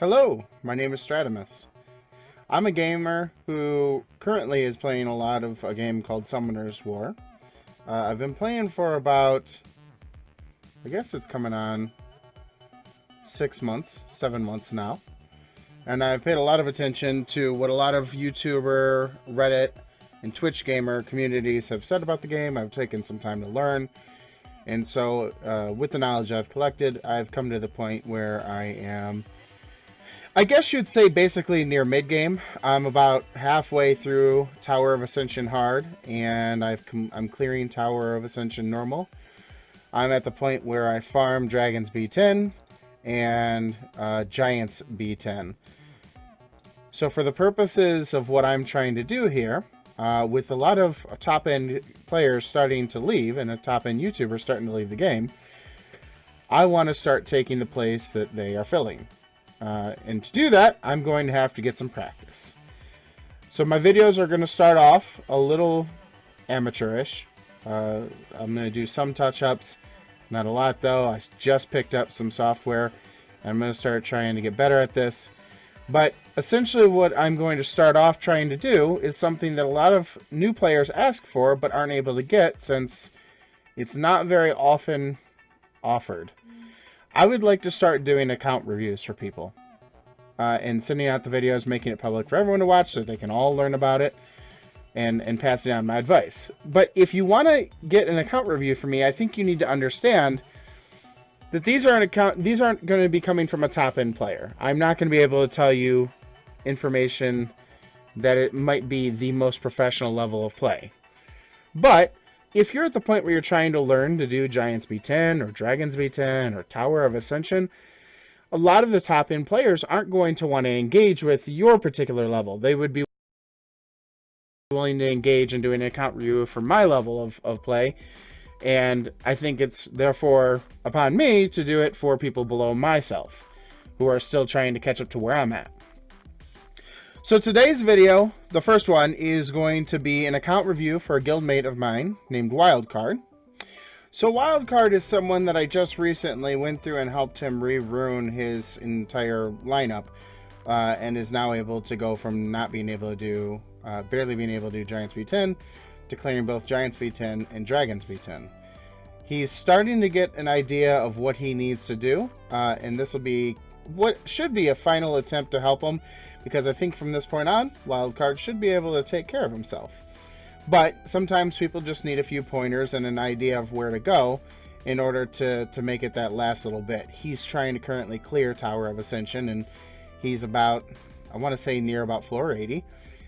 Hello, my name is Stradimus. I'm a gamer who currently is playing a lot of a game called Summoner's War. I've been playing for about, I guess it's coming on 6 months, 7 months now. And I've paid a lot of attention to what a lot of YouTuber, Reddit, and Twitch gamer communities have said about the game. I've taken some time to learn. And so, with the knowledge I've collected, I've come to the point where I am, I guess you'd say, basically near mid-game. I'm about halfway through Tower of Ascension Hard, and I'm clearing Tower of Ascension Normal. I'm at the point where I farm Dragons B10 and Giants B10. So for the purposes of what I'm trying to do here, with a lot of top-end players starting to leave and a top-end YouTuber starting to leave the game, I want to start taking the place that they are filling. And to do that, I'm going to have to get some practice. So my videos are going to start off a little amateurish. I'm going to do some touch-ups, not a lot though. I just picked up some software, and I'm going to start trying to get better at this. But essentially what I'm going to start off trying to do is something that a lot of new players ask for but aren't able to get, since it's not very often offered. I would like to start doing account reviews for people and sending out the videos, making it public for everyone to watch so they can all learn about it and passing on my advice. But if you want to get an account review from me, I think you need to understand that these aren't going to be coming from a top-end player. I'm not going to be able to tell you information that it might be the most professional level of play. But if you're at the point where you're trying to learn to do Giants B10 or Dragons B10 or Tower of Ascension, a lot of the top-end players aren't going to want to engage with your particular level. They would be willing to engage in doing an account review for my level of play, and I think it's therefore upon me to do it for people below myself who are still trying to catch up to where I'm at. So today's video, the first one, is going to be an account review for a guildmate of mine named Wildcard. So Wildcard is someone that I just recently went through and helped him re-rune his entire lineup, and is now able to go from not being able to do, barely being able to do Giants B10, to clearing both Giants B10 and Dragons B10. He's starting to get an idea of what he needs to do, and this will be what should be a final attempt to help him, because I think from this point on, Wildcard should be able to take care of himself. But sometimes people just need a few pointers and an idea of where to go in order to make it that last little bit. He's trying to currently clear Tower of Ascension, and he's about, I want to say, near about floor 80.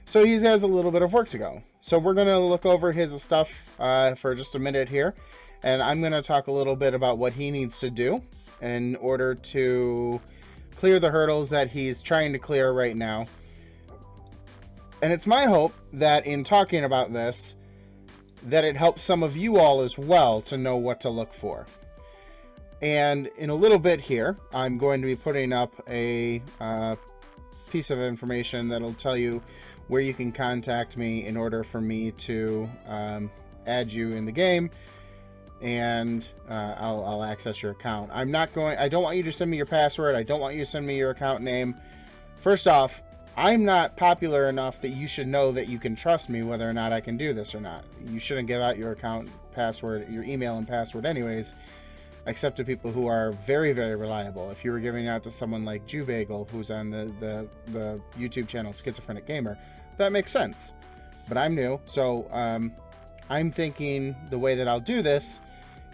So he has a little bit of work to go. So we're going to look over his stuff for just a minute here, and I'm going to talk a little bit about what he needs to do in order to clear the hurdles that he's trying to clear right now. And it's my hope that in talking about this, that it helps some of you all as well to know what to look for. And in a little bit here, I'm going to be putting up a piece of information that'll tell you where you can contact me in order for me to add you in the game, and I'll access your account. I don't want you to send me your password. I don't want you to send me your account name. First off, I'm not popular enough that you should know that you can trust me whether or not I can do this or not. You shouldn't give out your account password, your email and password anyways, except to people who are very, very reliable. If you were giving out to someone like Jubagel, who's on the YouTube channel Schizophrenic Gamer, that makes sense. But I'm new, so I'm thinking the way that I'll do this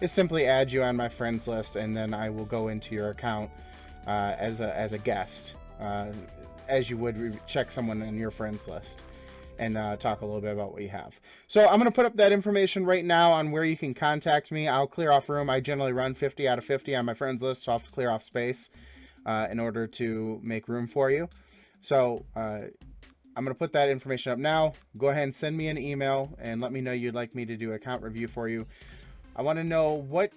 is simply add you on my friends list, and then I will go into your account as a guest, as you would check someone on your friends list, and talk a little bit about what you have. So I'm going to put up that information right now on where you can contact me. I'll clear off room. I generally run 50 out of 50 on my friends list, so I'll have to clear off space in order to make room for you. So I'm going to put that information up now. Go ahead and send me an email and let me know you'd like me to do an account review for you. I want to know what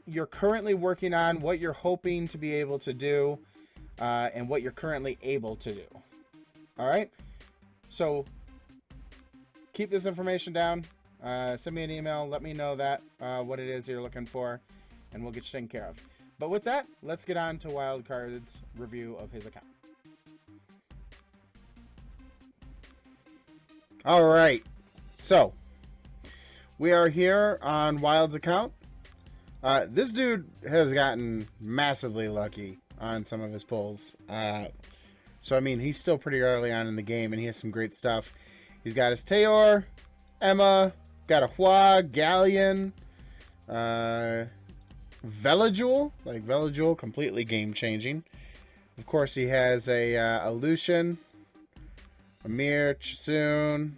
you're currently working on, what you're hoping to be able to do, and what you're currently able to do. All right? So keep this information down. Send me an email. Let me know that what it is you're looking for, and we'll get you taken care of. But with that, let's get on to Wildcard's review of his account. Alright, so we are here on Wild's account. This dude has gotten massively lucky on some of his pulls. So, I mean, he's still pretty early on in the game, and he has some great stuff. He's got his Teor, Emma, got a Hua, Galleon, Veligul. Like, Veligul, completely game-changing. Of course, he has a Lucian, a Mir, Chisoon.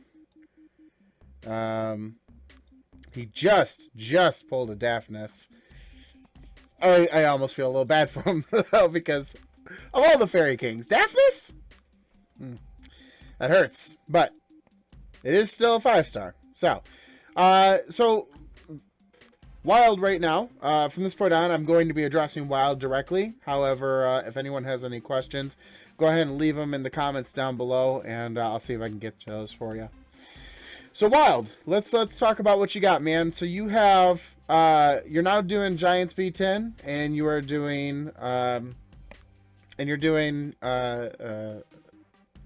He just pulled a Daphnis. I almost feel a little bad for him, though, because of all the Fairy Kings. Daphnis? That hurts. But it is still a 5-star. So Wild right now, from this point on, I'm going to be addressing Wild directly. However, if anyone has any questions, go ahead and leave them in the comments down below, and I'll see if I can get those for you. So Wild, let's talk about what you got, man. So you have you're now doing Giants B10, and you are doing Giants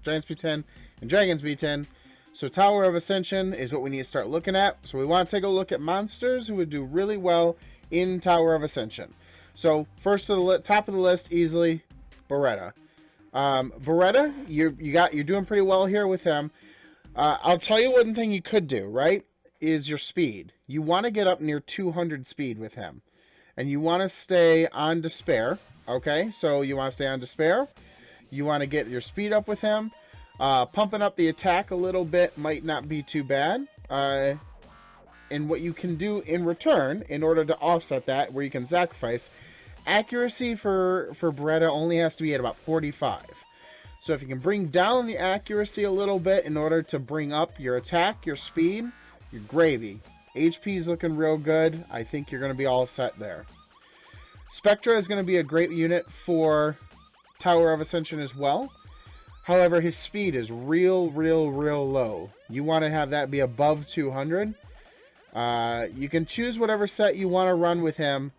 B10 and Dragons B10. So Tower of Ascension is what we need to start looking at. So we want to take a look at monsters who would do really well in Tower of Ascension. So first to the top of the list, easily, Beretta. Beretta, you're doing pretty well here with him. I'll tell you one thing you could do, right, is your speed. You want to get up near 200 speed with him. And you want to stay on Despair, okay? So you want to stay on Despair. You want to get your speed up with him. Pumping up the attack a little bit might not be too bad. And what you can do in return, in order to offset that, where you can sacrifice, accuracy for Beretta only has to be at about 45. So if you can bring down the accuracy a little bit in order to bring up your attack, your speed, you're gravy. HP is looking real good. I think you're going to be all set there. Spectra is going to be a great unit for Tower of Ascension as well. However, his speed is real low. You want to have that be above 200. You can choose whatever set you want to run with him,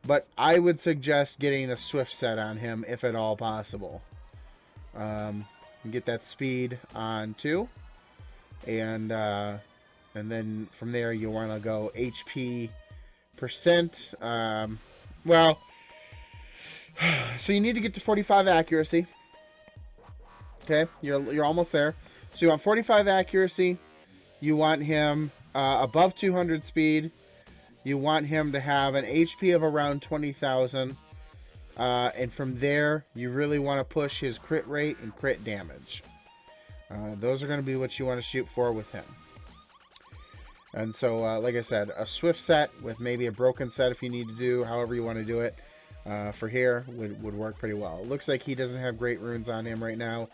but I would suggest getting a Swift set on him if at all possible. Get that speed on 2, and then from there you want to go HP percent. Well, so you need to get to 45 accuracy. Okay, you're almost there. So you want 45 accuracy. You want him above 200 speed. You want him to have an HP of around 20,000. And from there, you really want to push his crit rate and crit damage. Those are going to be what you want to shoot for with him. And so, like I said, a Swift set with maybe a broken set if you need to do, however you want to do it, for here would work pretty well. It looks like he doesn't have great runes on him right now.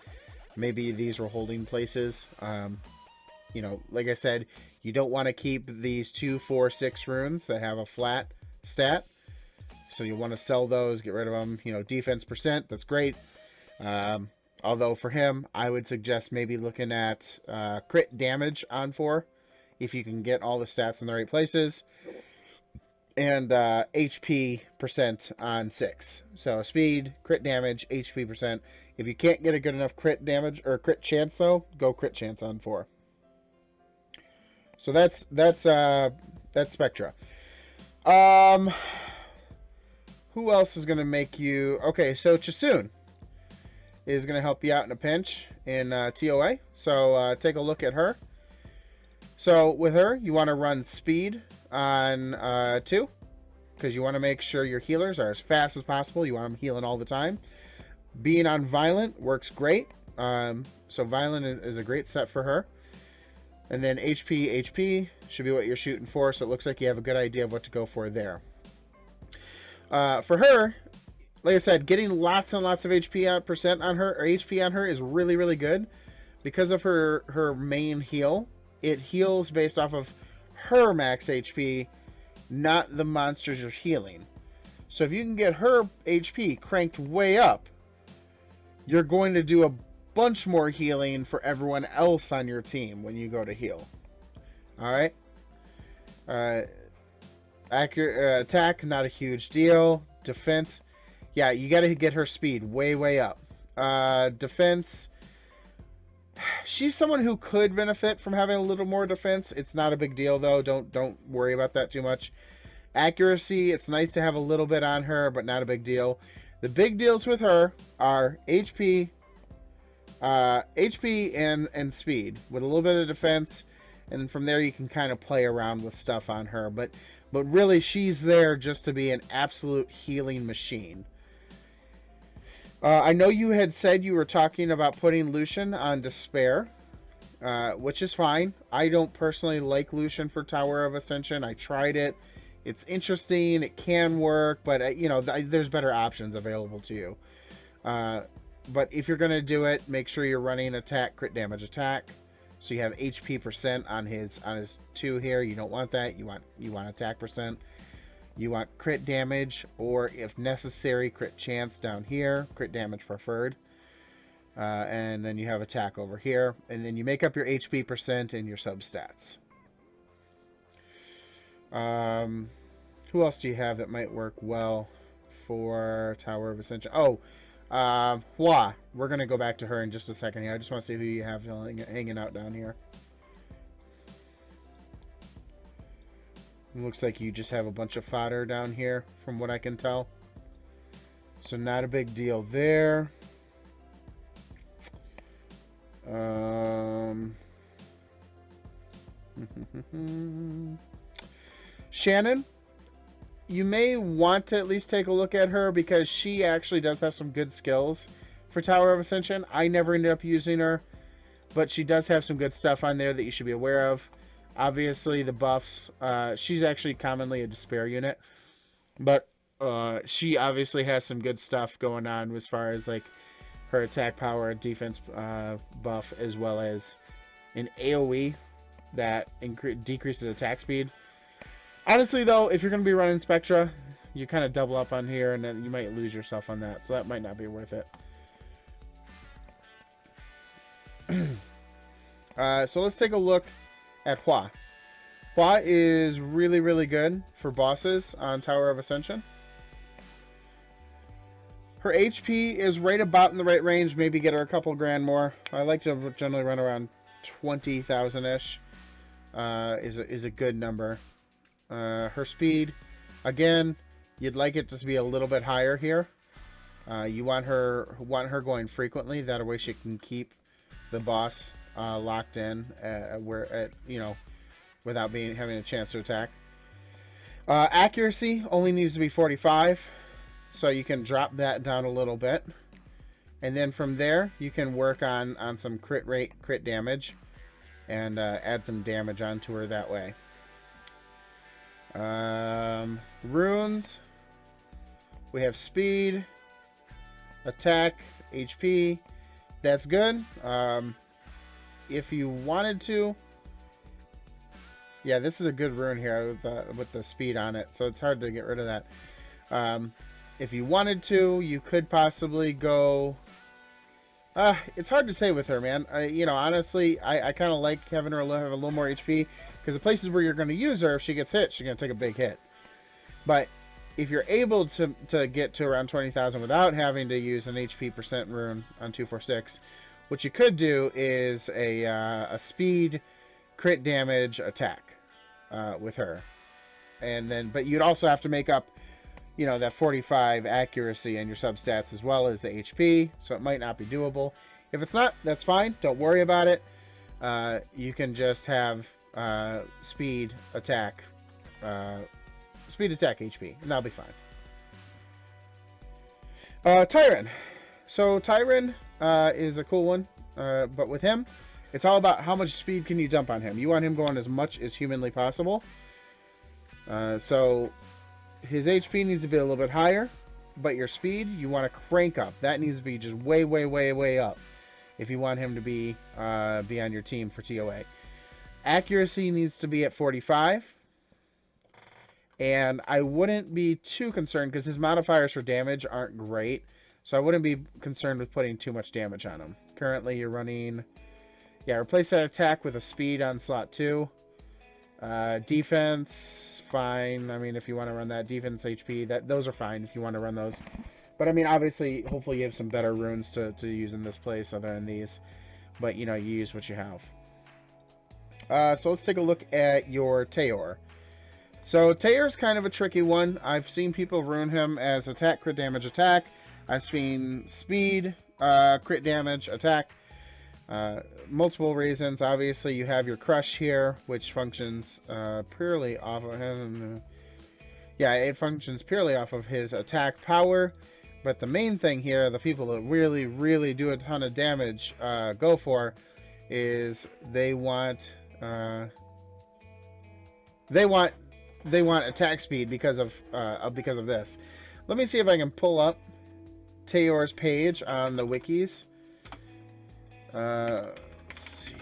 Maybe these were holding places. You know, like I said, you don't want to keep these 2, 4, 6 runes that have a flat stat. So you want to sell those, get rid of them. You know, defense percent, that's great. Although for him, I would suggest maybe looking at crit damage on 4, if you can get all the stats in the right places. And HP percent on 6. So speed, crit damage, HP percent. If you can't get a good enough crit damage or crit chance, though, go crit chance on 4. So that's Spectra. Who else is going to make you... Okay, so Chisoon is going to help you out in a pinch in TOA. So take a look at her. So with her, you want to run speed on 2. Because you want to make sure your healers are as fast as possible. You want them healing all the time. Being on Violent works great. So Violent is a great set for her. And then HP should be what you're shooting for. So it looks like you have a good idea of what to go for there. For her, like I said, getting lots and lots of HP percent on her, or HP on her, is really good. Because of her main heal, it heals based off of her max HP, not the monsters you're healing. So if you can get her HP cranked way up, you're going to do a bunch more healing for everyone else on your team when you go to heal. Alright? Accurate attack, not a huge deal. Defense. Yeah, you got to get her speed way up. Defense. She's someone who could benefit from having a little more defense. It's not a big deal though. Don't worry about that too much. Accuracy, it's nice to have a little bit on her, but not a big deal. The big deals with her are HP, and speed with a little bit of defense, and from there you can kind of play around with stuff on her. But really, she's there just to be an absolute healing machine. I know you had said you were talking about putting Lucian on Despair, which is fine. I don't personally like Lucian for Tower of Ascension. I tried it. It's interesting. It can work, but you know, there's better options available to you. But if you're going to do it, make sure you're running attack, crit damage attack. So you have HP percent on his 2 here. You don't want that. You want attack percent. You want crit damage, or if necessary, crit chance down here. Crit damage preferred. And then you have attack over here. And then you make up your HP percent and your substats. Who else do you have that might work well for Tower of Ascension? Oh, Hua. We're going to go back to her in just a second here. I just want to see who you have hanging out down here. It looks like you just have a bunch of fodder down here, from what I can tell. So not a big deal there. Shannon, you may want to at least take a look at her, because she actually does have some good skills for Tower of Ascension. I never ended up using her, but she does have some good stuff on there that you should be aware of. Obviously, the buffs, she's actually commonly a Despair unit, but she obviously has some good stuff going on as far as like her attack power, defense buff, as well as an AoE that decreases attack speed. Honestly, though, if you're going to be running Spectra, you kind of double up on here, and then you might lose yourself on that, so that might not be worth it. So let's take a look at Hua. Hua is really good for bosses on Tower of Ascension. Her HP is right about in the right range. Maybe get her a couple grand more. I like to generally run around 20,000-ish. Is a good number. Her speed, again, you'd like it to be a little bit higher here. You want her going frequently. That way she can keep the boss locked in, without having a chance to attack. Accuracy only needs to be 45, so you can drop that down a little bit, and then from there you can work on some crit damage, and add some damage onto her that way. Runes, we have speed, attack, HP. That's good. If you wanted to, yeah, this is a good rune here with the speed on it, so it's hard to get rid of that. If you wanted to, you could possibly go. It's hard to say with her, man. Honestly, I kind of like having her have a little more HP, because the places where you're going to use her, if she gets hit, she's going to take a big hit. But if you're able to get to around 20,000 without having to use an HP percent rune on 246, what you could do is a speed crit damage attack with her, and then but you'd also have to make up that 45 accuracy and your substats as well as the HP, so it might not be doable. If it's not, that's fine. Don't worry about it. You can just have speed attack HP, and that'll be fine. Tyron. So Tyron is a cool one, but with him, it's all about how much speed can you dump on him. You want him going as much as humanly possible. So his HP needs to be a little bit higher, but your speed, you want to crank up. That needs to be just way up if you want him to be on your team for TOA. Accuracy needs to be at 45. And I wouldn't be too concerned, because his modifiers for damage aren't great. So I wouldn't be concerned with putting too much damage on him. Currently, you're running... Yeah, replace that attack with a speed on slot 2. Defense, fine. I mean, if you want to run that defense HP, those are fine if you want to run those. But I mean, obviously, hopefully you have some better runes to use in this place other than these. But you know, you use what you have. So let's take a look at your Tayor. So Tayor's kind of a tricky one. I've seen people rune him as attack, crit damage, attack. I've seen speed, crit damage, attack. Multiple reasons. Obviously, you have your crush here, which functions purely off of him. Yeah, it functions purely off of his attack power. But the main thing here, the people that really, really do a ton of damage go for, is they want attack speed because of this. Let me see if I can pull up Tayor's page on the wikis. Let's see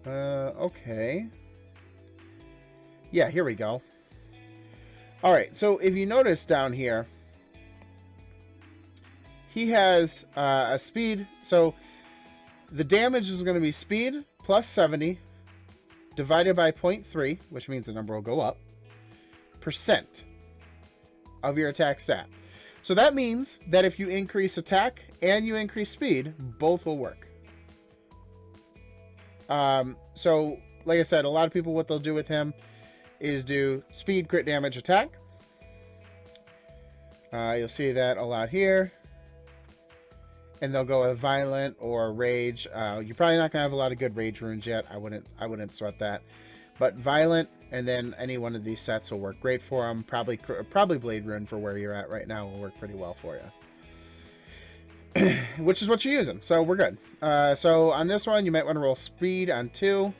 here. Okay. Yeah, here we go. Alright, so if you notice down here, he has a speed. So the damage is going to be speed plus 70 divided by 0.3, which means the number will go up, percent of your attack stat. So that means that if you increase attack and you increase speed, both will work. So like I said, a lot of people, what they'll do with him is do speed, crit damage, attack. You'll see that a lot here. And they'll go with violent or rage. You're probably not gonna have a lot of good rage runes yet. I wouldn't sweat that. But violent, and then any one of these sets will work great for them. Probably blade rune for where you're at right now will work pretty well for you. Which is what you're using, so we're good. So on this one, you might want to roll speed on 2.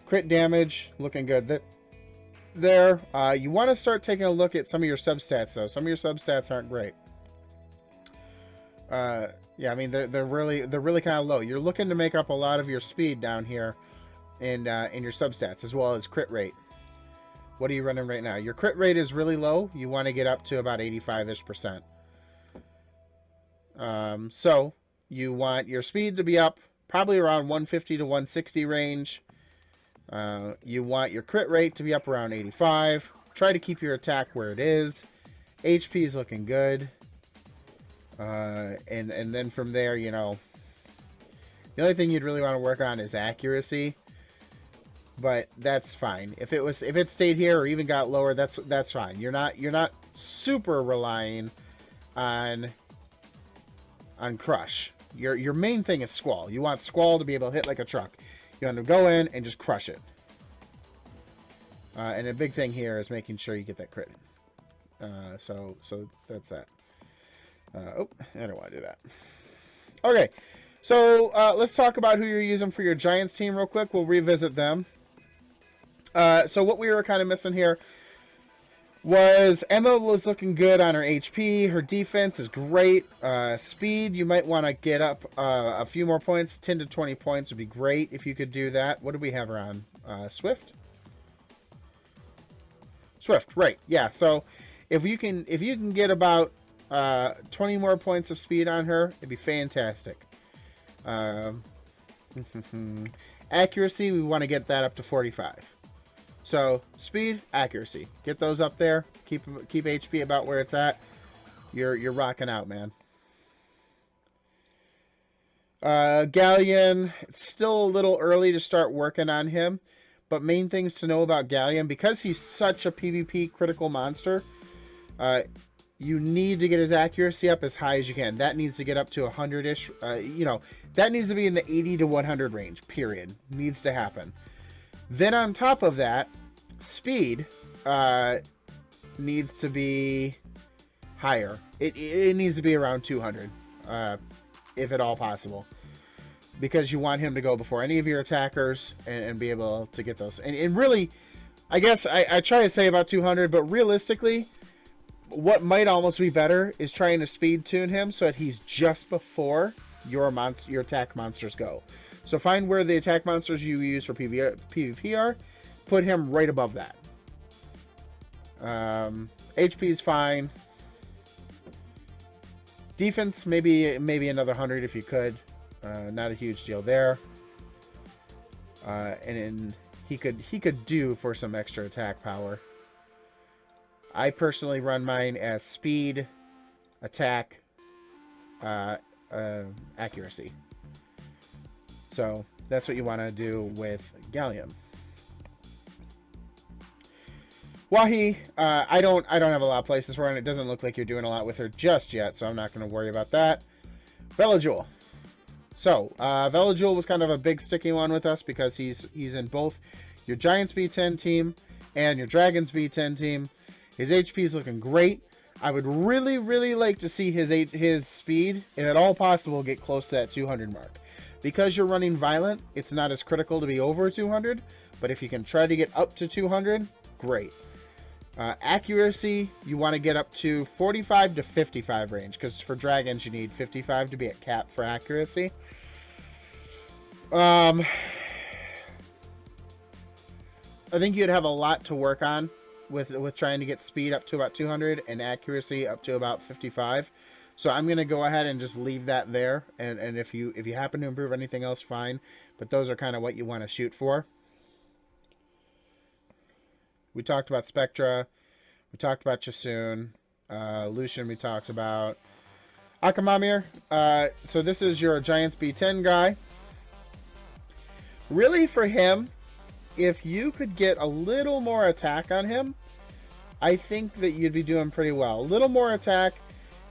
Crit damage, looking good there. You want to start taking a look at some of your substats, though. Some of your substats aren't great. Yeah, I mean, they're really kind of low. You're looking to make up a lot of your speed down here in your substats, as well as crit rate. What are you running right now? Your crit rate is really low. You want to get up to about 85-ish%. So you want your speed to be up probably around 150 to 160 range. You want your crit rate to be up around 85. Try to keep your attack where it is. HP is looking good. And then from there, you know, the only thing you'd really want to work on is accuracy. But that's fine. If it stayed here or even got lower, that's fine. You're not super relying on crush. Your main thing is squall. You want squall to be able to hit like a truck. You want to go in and just crush it. And a big thing here is making sure you get that crit. So that's that. Oh, I don't want to do that. Okay, so let's talk about who you're using for your Giants team real quick. We'll revisit them. So what we were kind of missing here was Emma was looking good on her HP. Her defense is great. Speed, you might want to get up a few more points. 10 to 20 points would be great if you could do that. What do we have her on? Swift? Swift, right. Yeah, so if you can get about 20 more points of speed on her, it'd be fantastic. Accuracy, we want to get that up to 45. So speed, accuracy, get those up there. Keep HP about where it's at. You're rocking out, man. Galleon, it's still a little early to start working on him, but main things to know about Galleon, because he's such a PvP critical monster, you need to get his accuracy up as high as you can. That needs to get up to 100-ish. You know, that needs to be in the 80 to 100 range, period. Needs to happen. Then on top of that, speed needs to be higher. It needs to be around 200, if at all possible. Because you want him to go before any of your attackers and be able to get those. And really, I guess I try to say about 200, but realistically, what might almost be better is trying to speed tune him so that he's just before your attack monsters go. So find where the attack monsters you use for PvP are, put him right above that. HP is fine. Defense, maybe another 100 if you could. Not a huge deal there. And then he could do for some extra attack power. I personally run mine as speed, attack, accuracy. So that's what you want to do with Gallium. Wahi, I don't have a lot of places for her, and it doesn't look like you're doing a lot with her just yet, so I'm not going to worry about that. Velajul. So, Velajul was kind of a big sticky one with us because he's in both your Giants B10 team and your Dragons B10 team. His HP is looking great. I would really, really like to see his speed, if at all possible, get close to that 200 mark. Because you're running Violent, it's not as critical to be over 200, but if you can try to get up to 200, great. Accuracy, you want to get up to 45 to 55 range, because for Dragons you need 55 to be at cap for accuracy. I think you'd have a lot to work on with trying to get speed up to about 200 and accuracy up to about 55. So I'm going to go ahead and just leave that there, and if you happen to improve anything else, fine, but those are kind of what you want to shoot for. We talked about Spectra. We talked about Chasun. Lucian we talked about. Akamamir. So this is your Giants B10 guy. Really for him, if you could get a little more attack on him, I think that you'd be doing pretty well. A little more attack,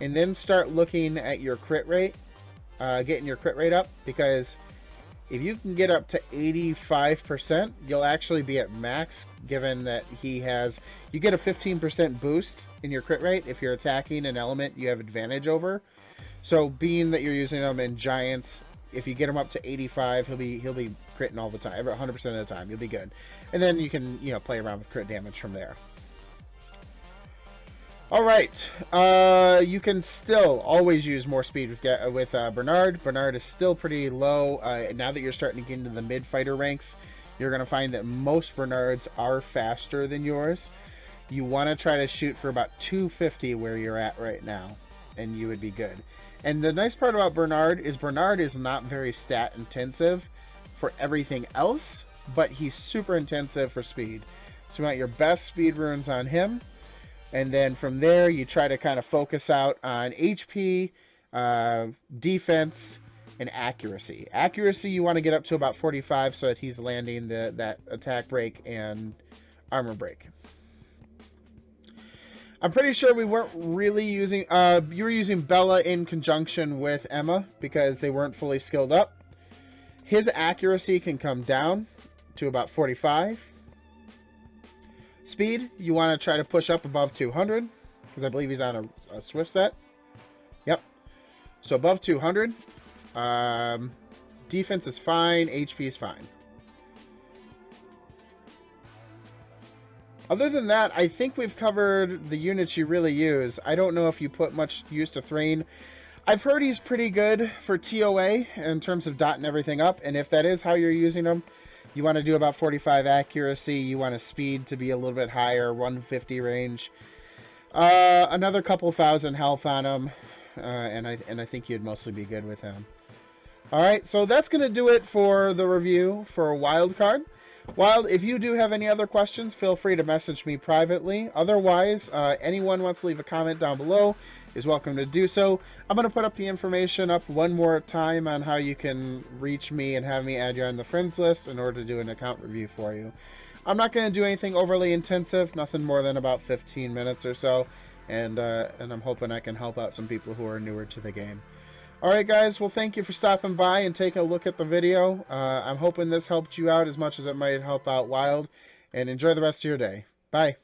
and then start looking at your crit rate. Getting your crit rate up, because if you can get up to 85%, you'll actually be at max, given that you get a 15% boost in your crit rate if you're attacking an element you have advantage over. So being that you're using them in Giants, if you get him up to 85, he'll be critting all the time, 100% of the time. You'll be good. And then you can, play around with crit damage from there. All right, you can still always use more speed with Bernard. Bernard is still pretty low. Now that you're starting to get into the mid-fighter ranks, you're going to find that most Bernards are faster than yours. You want to try to shoot for about 250 where you're at right now, and you would be good. And the nice part about Bernard is not very stat intensive for everything else, but he's super intensive for speed. So you want your best speed runes on him. And then from there, you try to kind of focus out on HP, defense, and accuracy. Accuracy, you want to get up to about 45 so that he's landing that attack break and armor break. I'm pretty sure we weren't really using... you were using Bella in conjunction with Emma because they weren't fully skilled up. His accuracy can come down to about 45. Speed, you want to try to push up above 200, because I believe he's on a Swift set. Yep. So above 200. Defense is fine. HP is fine. Other than that, I think we've covered the units you really use. I don't know if you put much use to Thrain. I've heard he's pretty good for TOA in terms of dotting everything up, and if that is how you're using him, you want to do about 45 accuracy. You want a speed to be a little bit higher, 150 range. Another couple thousand health on him, and I think you'd mostly be good with him. All right, so that's going to do it for the review for Wildcard. Wild, if you do have any other questions, feel free to message me privately. Otherwise, anyone wants to leave a comment down below is welcome to do so. I'm going to put up the information up one more time on how you can reach me and have me add you on the friends list in order to do an account review for you. I'm not going to do anything overly intensive, nothing more than about 15 minutes or so, and I'm hoping I can help out some people who are newer to the game. Alright guys, well thank you for stopping by and taking a look at the video. I'm hoping this helped you out as much as it might help out Wild, and enjoy the rest of your day. Bye.